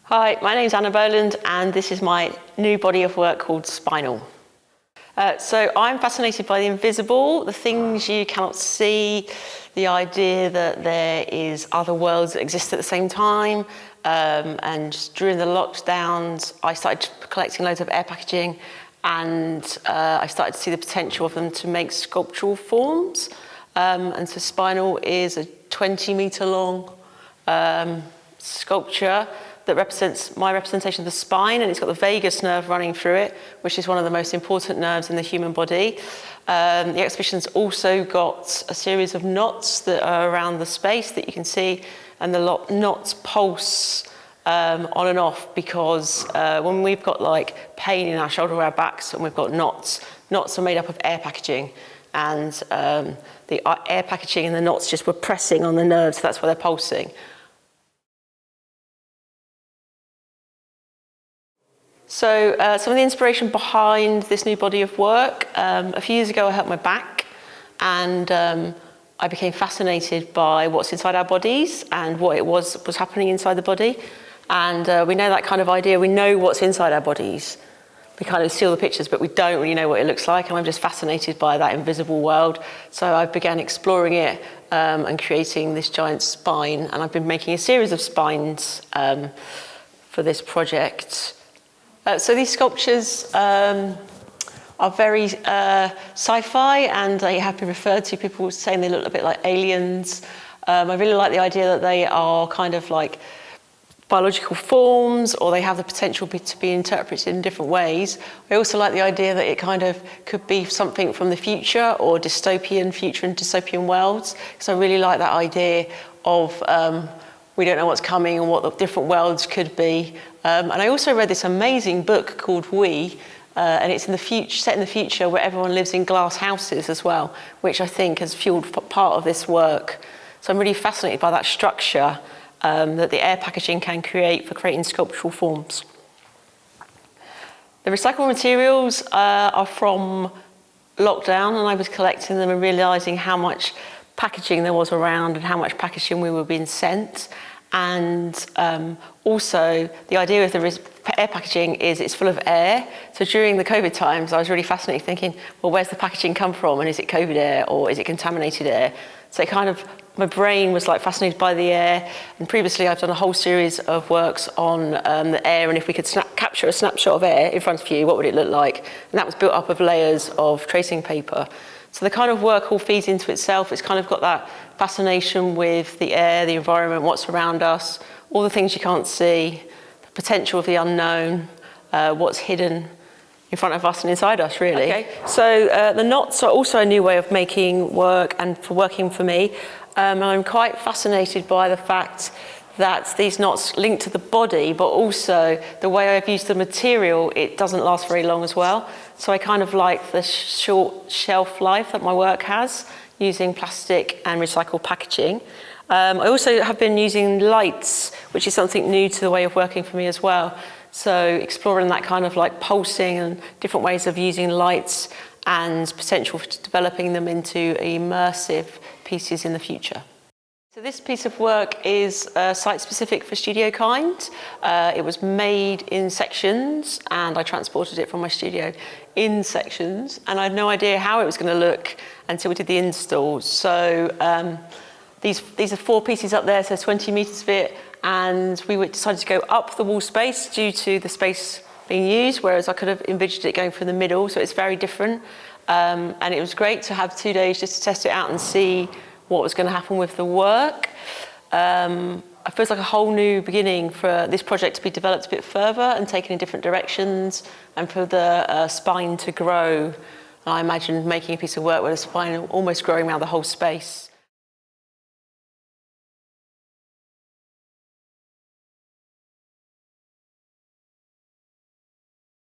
Hi, my name's Anna Boland and this is my new body of work called SPY-nul. So I'm fascinated by the invisible, the things you cannot see, the idea that there is other worlds that exist at the same time. And during the lockdowns, I started collecting loads of air packaging and I started to see the potential of them to make sculptural forms. And so SPY-nul is a 20-meter long sculpture that represents my representation of the spine, and it's got the vagus nerve running through it, which is one of the most important nerves in the human body. The exhibition's also got a series of knots that are around the space that you can see, and the knots pulse on and off because when we've got like pain in our shoulder or our backs and we've got knots are made up of air packaging, and the air packaging and the knots just were pressing on the nerves, so that's why they're pulsing. So some of the inspiration behind this new body of work, a few years ago I hurt my back and I became fascinated by what's inside our bodies and what it was happening inside the body. And we know that kind of idea, we know what's inside our bodies. We kind of see all the pictures, but we don't really know what it looks like, and I'm just fascinated by that invisible world. So I began exploring it and creating this giant spine, and I've been making a series of spines for this project. So these sculptures are very sci-fi, and they have been referred to, people saying they look a bit like aliens. I really like the idea that they are kind of like biological forms, or they have the potential to be interpreted in different ways. I also like the idea that it kind of could be something from the future, or dystopian future and dystopian worlds, because I really like that idea of we don't know what's coming and what the different worlds could be. And I also read this amazing book called We, and it's in the future, set in the future, where everyone lives in glass houses as well, which I think has fueled part of this work. So I'm really fascinated by that structure that the air packaging can create for creating sculptural forms. The recyclable materials are from lockdown, and I was collecting them and realising how much packaging there was around and how much packaging we were being sent. And also the idea of the air packaging is it's full of air. So during the COVID times, I was really fascinated thinking, well, where's the packaging come from? And is it COVID air or is it contaminated air? So it kind of, my brain was like fascinated by the air. And previously I've done a whole series of works on the air, and if we could capture a snapshot of air in front of you, what would it look like? And that was built up of layers of tracing paper. So the kind of work all feeds into itself. It's kind of got that fascination with the air, the environment, what's around us, all the things you can't see, the potential of the unknown, what's hidden in front of us and inside us, really. Okay. So the knots are also a new way of making work and for working for me. I'm quite fascinated by the fact that these knots link to the body, but also the way I've used the material, it doesn't last very long as well. So I kind of like the short shelf life that my work has, using plastic and recycled packaging. I also have been using lights, which is something new to the way of working for me as well. So exploring that kind of like pulsing and different ways of using lights and potential for developing them into immersive pieces in the future. So this piece of work is site-specific for Studio Kind. It was made in sections, and I transported it from my studio in sections, and I had no idea how it was going to look until we did the installs. So these are 4 pieces up there, so 20 meters of it, and we decided to go up the wall space due to the space being used, whereas I could have envisioned it going through the middle, so it's very different. And it was great to have 2 days just to test it out and see what was going to happen with the work. It feels like a whole new beginning for this project to be developed a bit further and taken in different directions, and for the spine to grow. I imagine making a piece of work with a spine almost growing around the whole space.